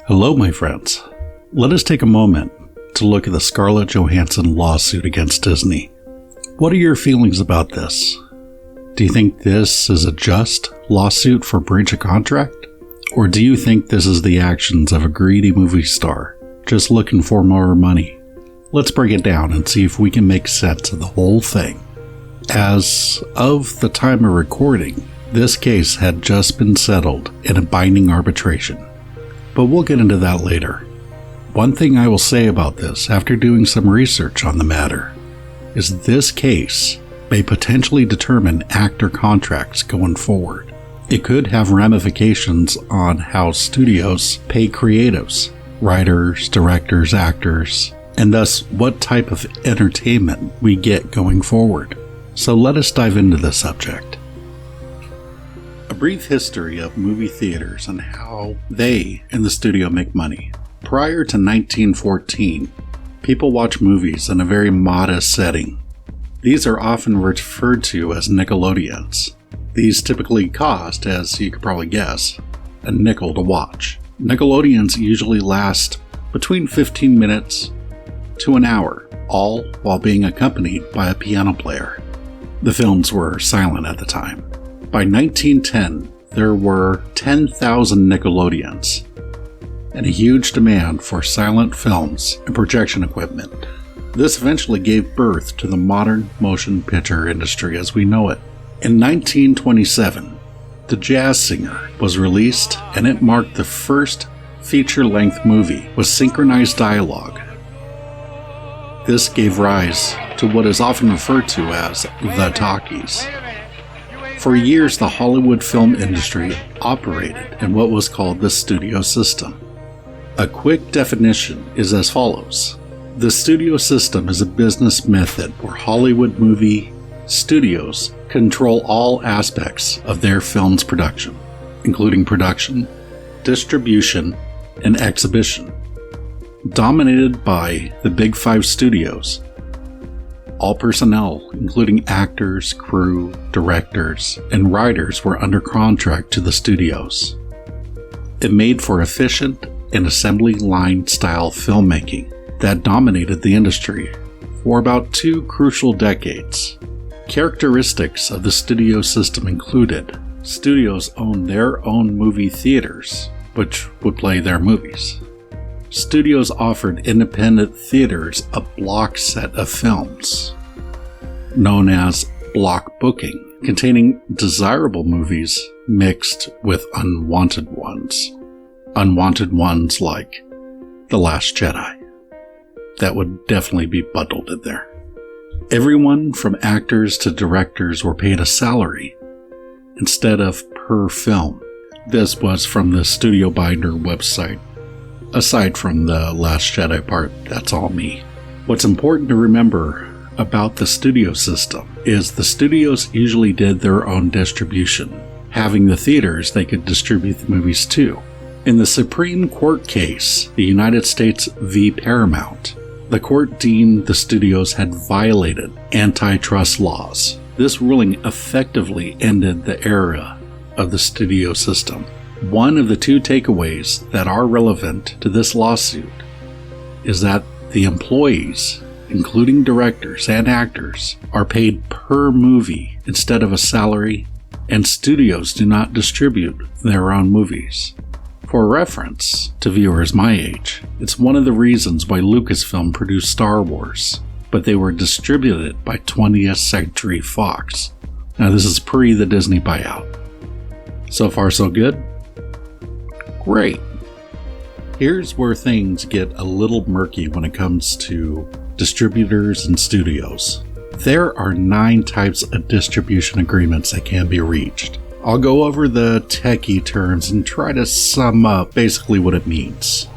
Hello, my friends. Let us take a moment to look at the Scarlett Johansson lawsuit against Disney. What are your feelings about this? Do you think this is a just lawsuit for breach of contract? Or do you think this is the actions of a greedy movie star just looking for more money? Let's break it down and see if we can make sense of the whole thing. As of the time of recording, this case had just been settled in a binding arbitration. But we'll get into that later. One thing I will say about this after doing some research on the matter is this case may potentially determine actor contracts going forward. It could have ramifications on how studios pay creatives, writers, directors, actors, and thus what type of entertainment we get going forward. So let us dive into the subject. A brief history of movie theaters and how they in the studio make money. Prior to 1914, people watch movies in a very modest setting. These are often referred to as Nickelodeons. These typically cost, as you could probably guess, a nickel to watch. Nickelodeons usually last between 15 minutes to an hour, all while being accompanied by a piano player. The films were silent at the time. By 1910, there were 10,000 Nickelodeons, and a huge demand for silent films and projection equipment. This eventually gave birth to the modern motion picture industry as we know it. In 1927, The Jazz Singer was released, and it marked the first feature-length movie with synchronized dialogue. This gave rise to what is often referred to as the talkies. For years, the Hollywood film industry operated in what was called the studio system. A quick definition is as follows. The studio system is a business method where Hollywood movie studios control all aspects of their film's production, including production, distribution, and exhibition. Dominated by the Big Five studios, all personnel, including actors, crew, directors, and writers, were under contract to the studios. It made for efficient and assembly line style filmmaking that dominated the industry for about 2 crucial decades. Characteristics of the studio system included studios owned their own movie theaters, which would play their movies. Studios offered independent theaters a block set of films, known as block booking, containing desirable movies mixed with unwanted ones. Unwanted ones like The Last Jedi. That would definitely be bundled in there. Everyone from actors to directors were paid a salary instead of per film. This was from the Studio Binder website. Aside from the Last Jedi part, that's all me. What's important to remember about the studio system is the studios usually did their own distribution, having the theaters they could distribute the movies to. In the Supreme Court case, the United States v. Paramount, the court deemed the studios had violated antitrust laws. This ruling effectively ended the era of the studio system. One of the 2 takeaways that are relevant to this lawsuit is that the employees, including directors and actors, are paid per movie instead of a salary, and studios do not distribute their own movies. For reference to viewers my age, it's one of the reasons why Lucasfilm produced Star Wars, but they were distributed by 20th Century Fox. Now this is pre the Disney buyout. So far so good? Great. Here's where things get a little murky when it comes to distributors and studios. There are 9 types of distribution agreements that can be reached. I'll go over the techie terms and try to sum up basically what it means.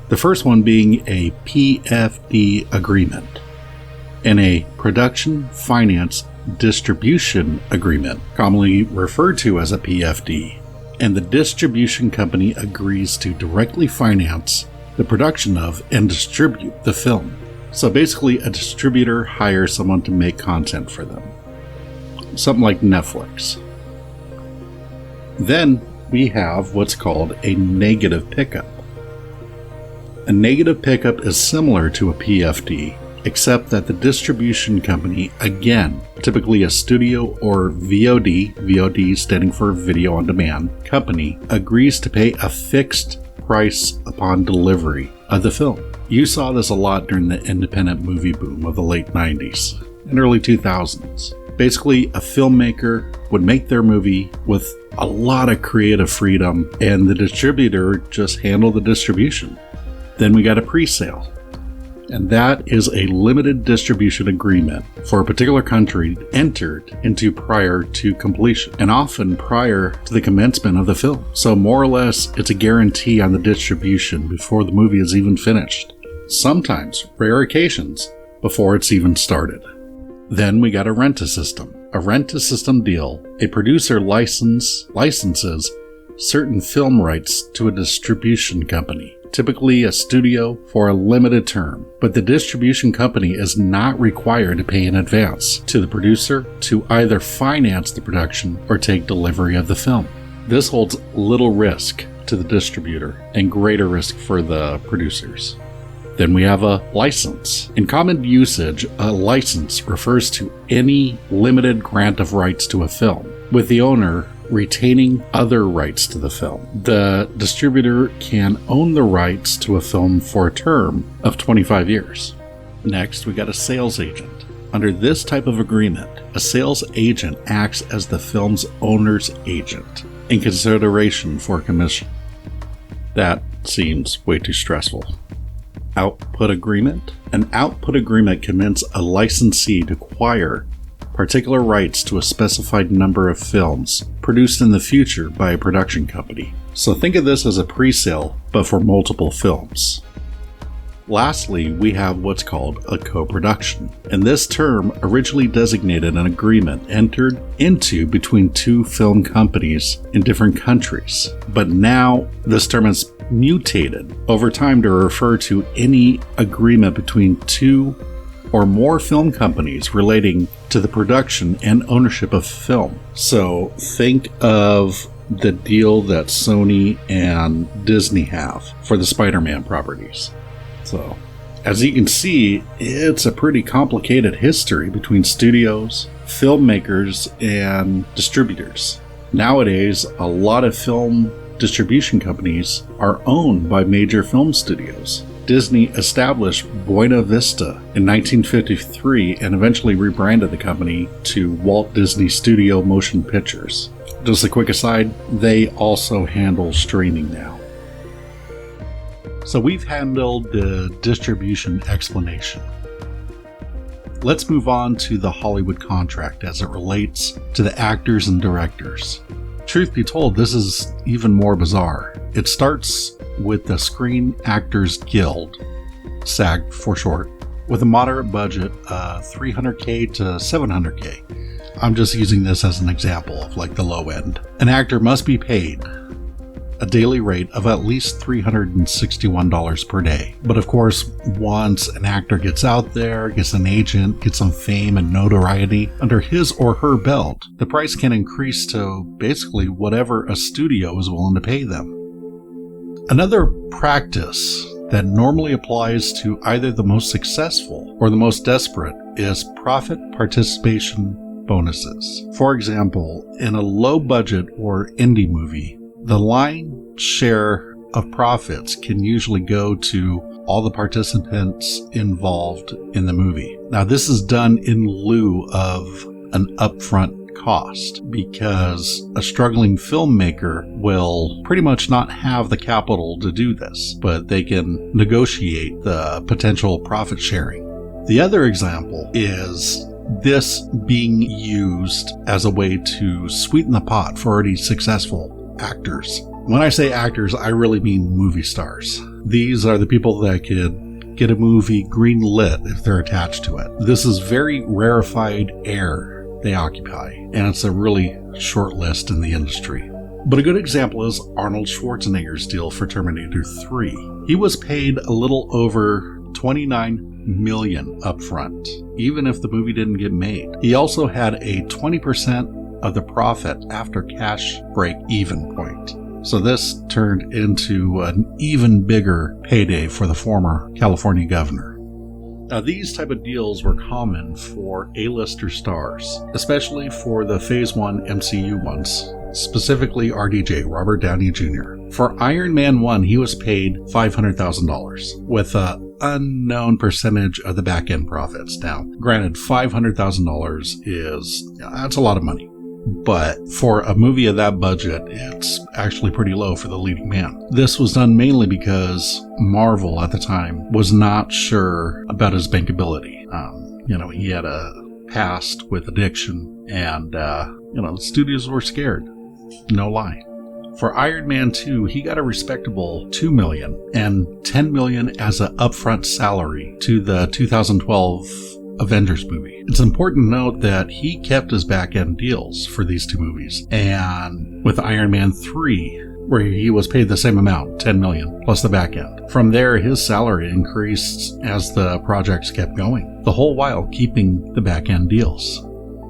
The first one being a PFD agreement and a production finance distribution agreement, commonly referred to as a PFD. And the distribution company agrees to directly finance the production of and distribute the film. So basically, a distributor hires someone to make content for them. Something like Netflix. Then we have what's called a negative pickup. A negative pickup is similar to a PFD, except that the distribution company, again, typically a studio or VOD standing for Video on Demand company, agrees to pay a fixed price upon delivery of the film. You saw this a lot during the independent movie boom of the late 90s and early 2000s. Basically, a filmmaker would make their movie with a lot of creative freedom, and the distributor just handled the distribution. Then we got a pre-sale. And that is a limited distribution agreement for a particular country entered into prior to completion, and often prior to the commencement of the film. So more or less, it's a guarantee on the distribution before the movie is even finished. Sometimes, rare occasions, before it's even started. Then we got a rent-a-system. A rent-a-system deal, a producer licenses certain film rights to a distribution company, typically a studio, for a limited term, but the distribution company is not required to pay in advance to the producer to either finance the production or take delivery of the film. This holds little risk to the distributor and greater risk for the producers. Then we have a license. In common usage, a license refers to any limited grant of rights to a film, with the owner retaining other rights to the film. The distributor can own the rights to a film for a term of 25 years. Next, we got a sales agent. Under this type of agreement, a sales agent acts as the film's owner's agent in consideration for commission. That seems way too stressful. Output agreement. An output agreement commits a licensee to acquire particular rights to a specified number of films produced in the future by a production company. So think of this as a pre-sale, but for multiple films. Lastly, we have what's called a co-production. And this term originally designated an agreement entered into between two film companies in different countries. But now this term has mutated over time to refer to any agreement between two or more film companies relating to the production and ownership of film. So think of the deal that Sony and Disney have for the Spider-Man properties. So, as you can see, it's a pretty complicated history between studios, filmmakers, and distributors. Nowadays, a lot of film distribution companies are owned by major film studios. Disney established Buena Vista in 1953 and eventually rebranded the company to Walt Disney Studio Motion Pictures. Just a quick aside, they also handle streaming now. So we've handled the distribution explanation. Let's move on to the Hollywood contract as it relates to the actors and directors. Truth be told, this is even more bizarre. It starts with the Screen Actors Guild, SAG for short, with a moderate budget of $300K to $700K. I'm just using this as an example of like the low end. An actor must be paid a daily rate of at least $361 per day. But of course, once an actor gets out there, gets an agent, gets some fame and notoriety under his or her belt, the price can increase to basically whatever a studio is willing to pay them. Another practice that normally applies to either the most successful or the most desperate is profit participation bonuses. For example, in a low budget or indie movie, the lion's share of profits can usually go to all the participants involved in the movie. Now, this is done in lieu of an upfront cost because a struggling filmmaker will pretty much not have the capital to do this, but they can negotiate the potential profit sharing. The other example is this being used as a way to sweeten the pot for already successful actors. When I say actors, I really mean movie stars. These are the people that could get a movie green-lit if they're attached to it. This is very rarefied air they occupy, and it's a really short list in the industry. But a good example is Arnold Schwarzenegger's deal for Terminator 3. He was paid a little over $29 million upfront, even if the movie didn't get made. He also had a 20% of the profit after cash break-even point. So this turned into an even bigger payday for the former California governor. Now, these type of deals were common for A-lister stars, especially for the Phase 1 MCU ones, specifically RDJ, Robert Downey Jr. For Iron Man 1, he was paid $500,000 with an unknown percentage of the back-end profits. Now, granted, $500,000 that's a lot of money. But for a movie of that budget, it's actually pretty low for the leading man. This was done mainly because Marvel at the time was not sure about his bankability. He had a past with addiction, and the studios were scared. No lie. For Iron Man 2, he got a respectable $2 million and $10 million as an upfront salary to the 2012 Avengers movie. It's important to note that he kept his back-end deals for these two movies. And with Iron Man 3, where he was paid the same amount, $10 million, plus the back end. From there, his salary increased as the projects kept going, the whole while keeping the back-end deals.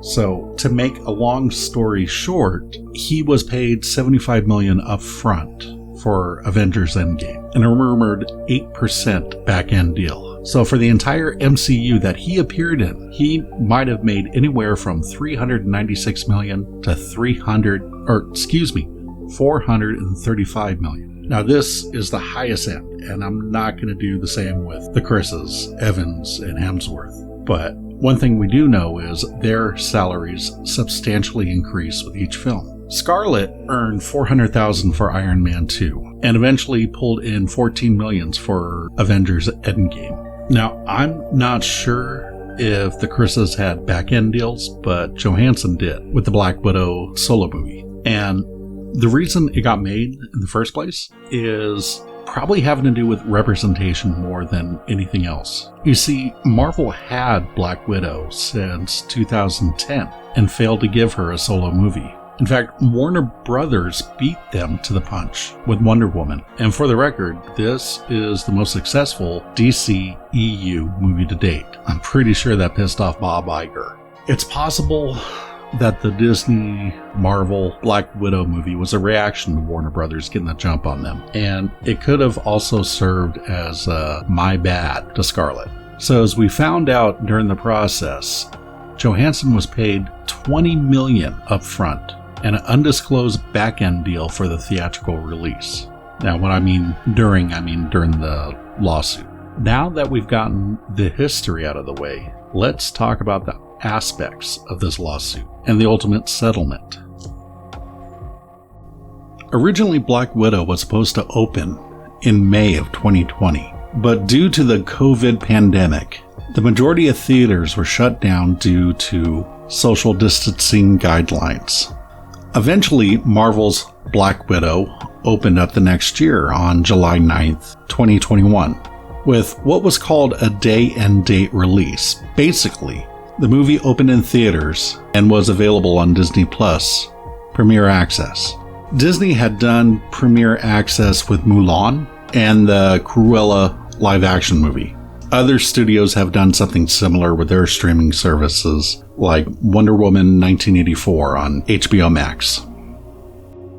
So, to make a long story short, he was paid $75 million up front for Avengers Endgame, and a rumored 8% back-end deal. So for the entire MCU that he appeared in, he might have made anywhere from $396 million to $435 million. Now this is the highest end, and I'm not going to do the same with the Chris's, Evans, and Hemsworth. But one thing we do know is their salaries substantially increase with each film. Scarlett earned $400,000 for Iron Man 2, and eventually pulled in $14 million for Avengers Endgame. Now, I'm not sure if the Chris's had back-end deals, but Johansson did with the Black Widow solo movie. And the reason it got made in the first place is probably having to do with representation more than anything else. You see, Marvel had Black Widow since 2010 and failed to give her a solo movie. In fact, Warner Brothers beat them to the punch with Wonder Woman. And for the record, this is the most successful DC EU movie to date. I'm pretty sure that pissed off Bob Iger. It's possible that the Disney Marvel Black Widow movie was a reaction to Warner Brothers getting the jump on them. And it could have also served as my bad to Scarlett. So as we found out during the process, Johansson was paid $20 million up front and an undisclosed back-end deal for the theatrical release. Now, when I mean during the lawsuit. Now that we've gotten the history out of the way, let's talk about the aspects of this lawsuit and the ultimate settlement. Originally, Black Widow was supposed to open in May of 2020, but due to the COVID pandemic, the majority of theaters were shut down due to social distancing guidelines. Eventually, Marvel's Black Widow opened up the next year on July 9th, 2021, with what was called a day and date release. Basically, the movie opened in theaters and was available on Disney Plus Premier Access. Disney had done Premier Access with Mulan and the Cruella live-action movie. Other studios have done something similar with their streaming services, like Wonder Woman 1984 on HBO Max.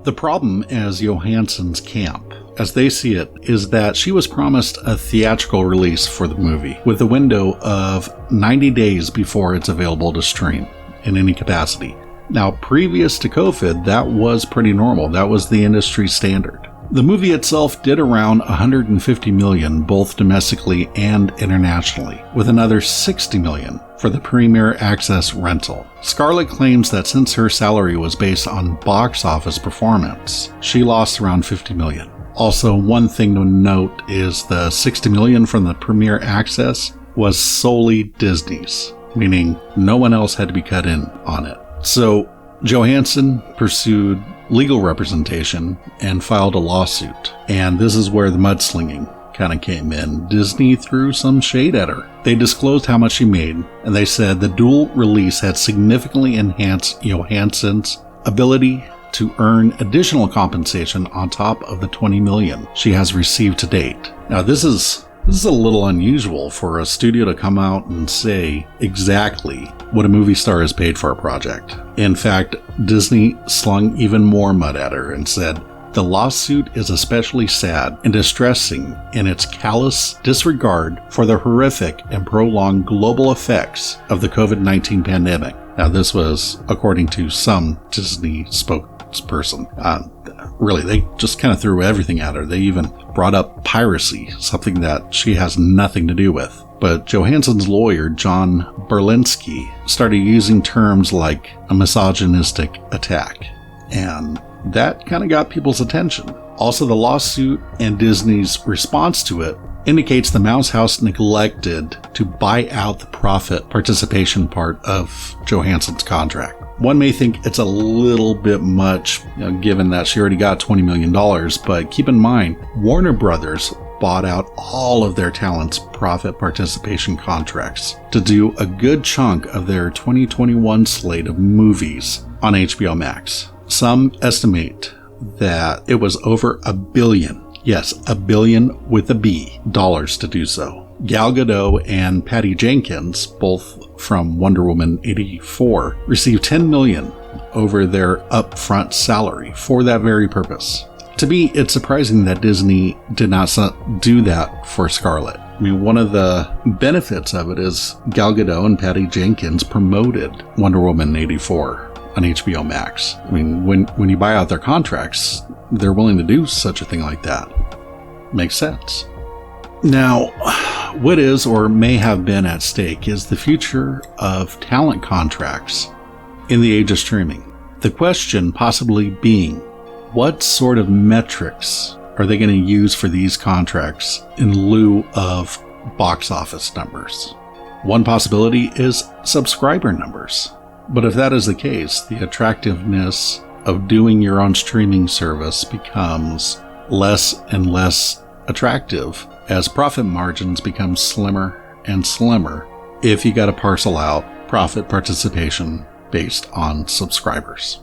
The problem as Johansson's camp, as they see it, is that she was promised a theatrical release for the movie, with a window of 90 days before it's available to stream in any capacity. Now, previous to COVID, that was pretty normal. That was the industry standard. The movie itself did around $150 million, both domestically and internationally, with another $60 million for the Premier Access rental. Scarlett claims that since her salary was based on box office performance, she lost around $50 million. Also, one thing to note is the $60 million from the Premier Access was solely Disney's, meaning no one else had to be cut in on it. So, Johansson pursued legal representation and filed a lawsuit. And this is where the mudslinging kind of came in. Disney threw some shade at her. They disclosed how much she made, and they said the dual release had significantly enhanced Johansson's ability to earn additional compensation on top of the $20 million she has received to date. Now, this is a little unusual for a studio to come out and say exactly what a movie star is paid for a project. In fact, Disney slung even more mud at her and said, The lawsuit is especially sad and distressing in its callous disregard for the horrific and prolonged global effects of the COVID-19 pandemic. Now, this was according to some Disney spokesperson. Really, they just kind of threw everything at her. They even brought up piracy, something that she has nothing to do with. But Johansson's lawyer, John Berlinski, started using terms like a misogynistic attack. And that kind of got people's attention. Also, the lawsuit and Disney's response to it indicates the Mouse House neglected to buy out the profit participation part of Johansson's contract. One may think it's a little bit much, given that she already got $20 million, but keep in mind, Warner Brothers bought out all of their talent's profit participation contracts to do a good chunk of their 2021 slate of movies on HBO Max. Some estimate that it was over $1 billion. Yes, $1 billion with a B dollars to do so. Gal Gadot and Patty Jenkins, both from Wonder Woman 84, received $10 million over their upfront salary for that very purpose. To me, it's surprising that Disney did not do that for Scarlett. I mean, one of the benefits of it is Gal Gadot and Patty Jenkins promoted Wonder Woman 84 on HBO Max. I mean, when you buy out their contracts, they're willing to do such a thing like that. Makes sense. Now, what is or may have been at stake is the future of talent contracts in the age of streaming. The question possibly being, what sort of metrics are they going to use for these contracts in lieu of box office numbers? One possibility is subscriber numbers. But if that is the case, the attractiveness of doing your own streaming service becomes less and less attractive as profit margins become slimmer and slimmer if you got to parcel out profit participation based on subscribers.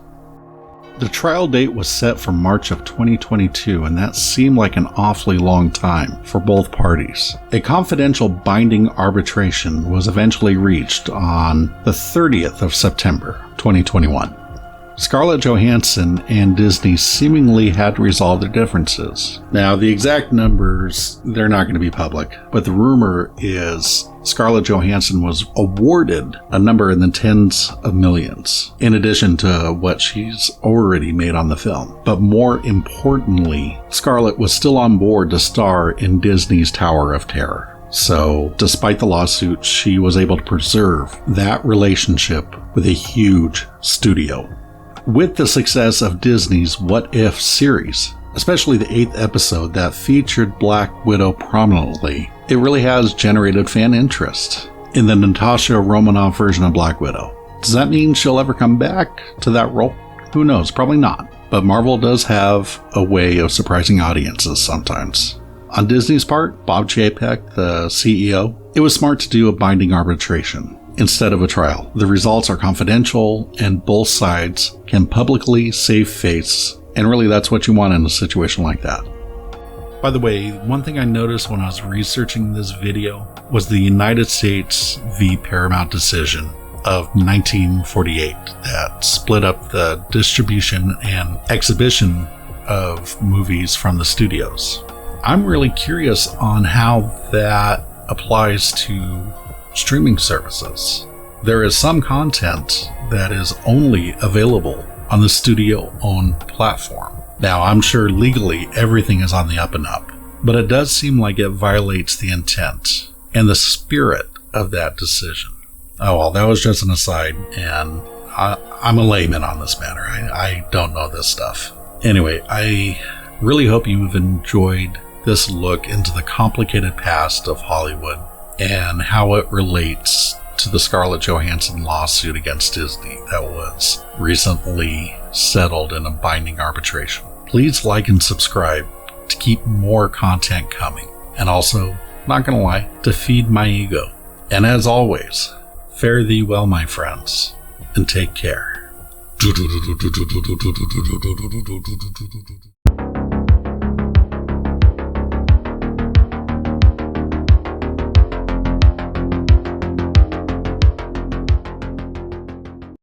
The trial date was set for March of 2022, and that seemed like an awfully long time for both parties. A confidential binding arbitration was eventually reached on the 30th of September 2021. Scarlett Johansson and Disney seemingly had to resolve their differences. Now, the exact numbers, they're not going to be public, but the rumor is Scarlett Johansson was awarded a number in the tens of millions, in addition to what she's already made on the film. But more importantly, Scarlett was still on board to star in Disney's Tower of Terror. So, despite the lawsuit, she was able to preserve that relationship with a huge studio. With the success of Disney's What If series, especially the 8th episode that featured Black Widow prominently, it really has generated fan interest in the Natasha Romanoff version of Black Widow. Does that mean she'll ever come back to that role? Who knows? Probably not. But Marvel does have a way of surprising audiences sometimes. On Disney's part, Bob Chapek, the CEO, it was smart to do a binding arbitration instead of a trial. The results are confidential and both sides can publicly save face, and really that's what you want in a situation like that. By the way, one thing I noticed when I was researching this video was the United States v. Paramount decision of 1948 that split up the distribution and exhibition of movies from the studios. I'm really curious on how that applies to streaming services. There is some content that is only available on the studio-owned platform. Now, I'm sure legally everything is on the up and up, but it does seem like it violates the intent and the spirit of that decision. Oh, well, that was just an aside, and I'm a layman on this matter. I don't know this stuff. Anyway, I really hope you've enjoyed this look into the complicated past of Hollywood and how it relates to the Scarlett Johansson lawsuit against Disney that was recently settled in a binding arbitration. Please like and subscribe to keep more content coming. And also, not gonna lie, to feed my ego. And as always, fare thee well, my friends, and take care.